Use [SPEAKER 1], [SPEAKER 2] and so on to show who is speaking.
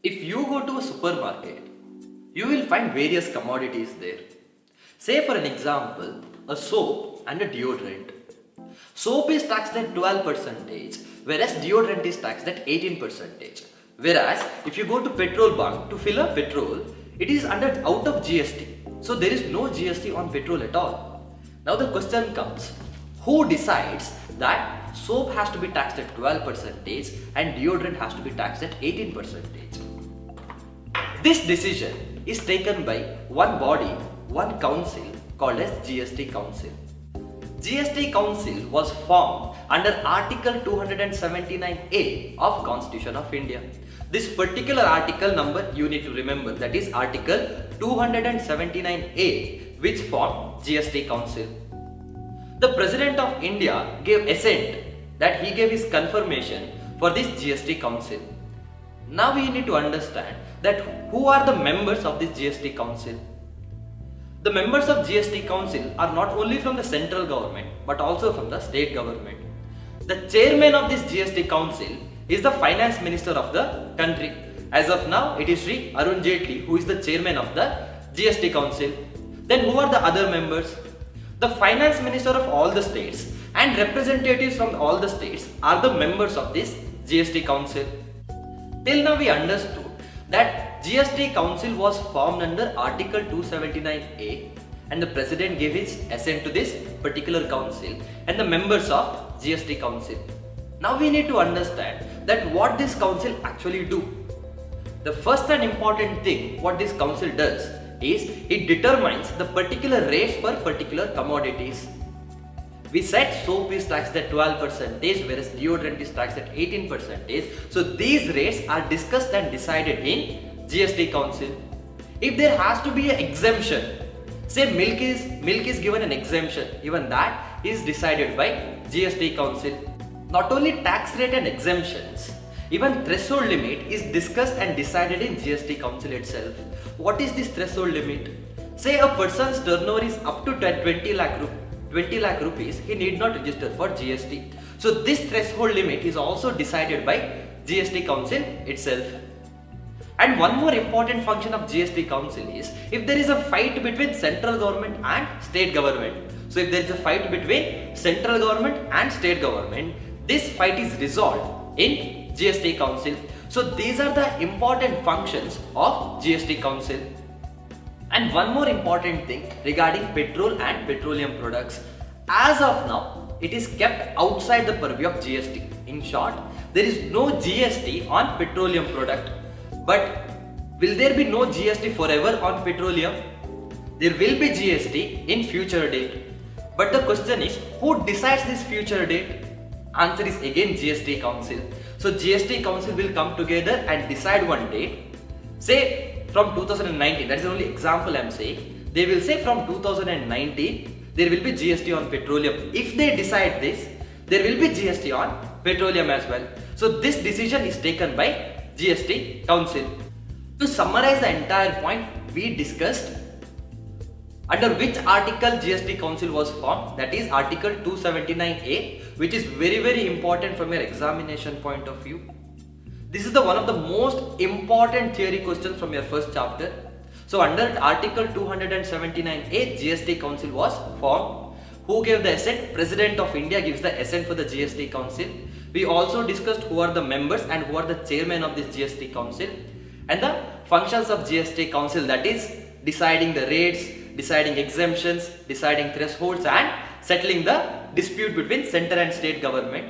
[SPEAKER 1] If you go to a supermarket, you will find various commodities there. Say for an example, a soap and a deodorant. Soap is taxed at 12%, whereas deodorant is taxed at 18%. Whereas if you go to petrol bunk to fill up petrol, it is under out of GST. So there is no GST on petrol at all. Now the question comes, who decides that soap has to be taxed at 12% and deodorant has to be taxed at 18%? This decision is taken by one body, one council called as GST Council. GST Council was formed under Article 279A of Constitution of India. This particular article number you need to remember, that is Article 279A, which formed GST Council. The President of India gave assent, that he gave his confirmation for this GST Council. Now we need to understand that who are the members of this GST Council. The members of GST Council are not only from the central government but also from the state government. The chairman of this GST Council is the finance minister of the country. As of now, it is Sri Arun Jaitley who is the chairman of the GST Council. Then who are the other members? The finance minister of all the states and representatives from all the states are the members of this GST Council. Till now we understood that GST Council was formed under Article 279A and the President gave his assent to this particular council and the members of GST Council. Now we need to understand that what this council actually do. The first and important thing what this council does is it determines the particular rates for particular commodities. We said soap is taxed at 12%, whereas deodorant is taxed at 18%. So these rates are discussed and decided in GST Council. If there has to be an exemption, say milk is given an exemption, even that is decided by GST Council. Not only tax rate and exemptions, even threshold limit is discussed and decided in GST Council itself. What is this threshold limit? Say a person's turnover is up to 20 lakh rupees, he need not register for GST. So this threshold limit is also decided by GST Council itself. And one more important function of GST Council is if there is a fight between central government and state government. So if there is a fight between central government and state government, this fight is resolved in GST Council. So these are the important functions of GST Council. And one more important thing regarding petrol and petroleum products. As of now, it is kept outside the purview of GST. In short, there is no GST on petroleum product. But will there be no GST forever on petroleum? There will be GST in future date. But the question is, who decides this future date? Answer is again GST Council. So GST Council will come together and decide one date. Say from 2019, that is the only example I am saying. They will say from 2019 there will be GST on petroleum. If they decide this, there will be GST on petroleum as well. So this decision is taken by GST Council. To summarize the entire point we discussed, under which article GST Council was formed, that is Article 279A, which is very important from your examination point of view. This is one of the most important theory questions from your first chapter. So under Article 279A, GST Council was formed. Who gave the assent? President of India gives the assent for the GST Council. We also discussed who are the members and who are the chairman of this GST Council. And the functions of GST Council, that is deciding the rates, deciding exemptions, deciding thresholds and settling the dispute between center and state government.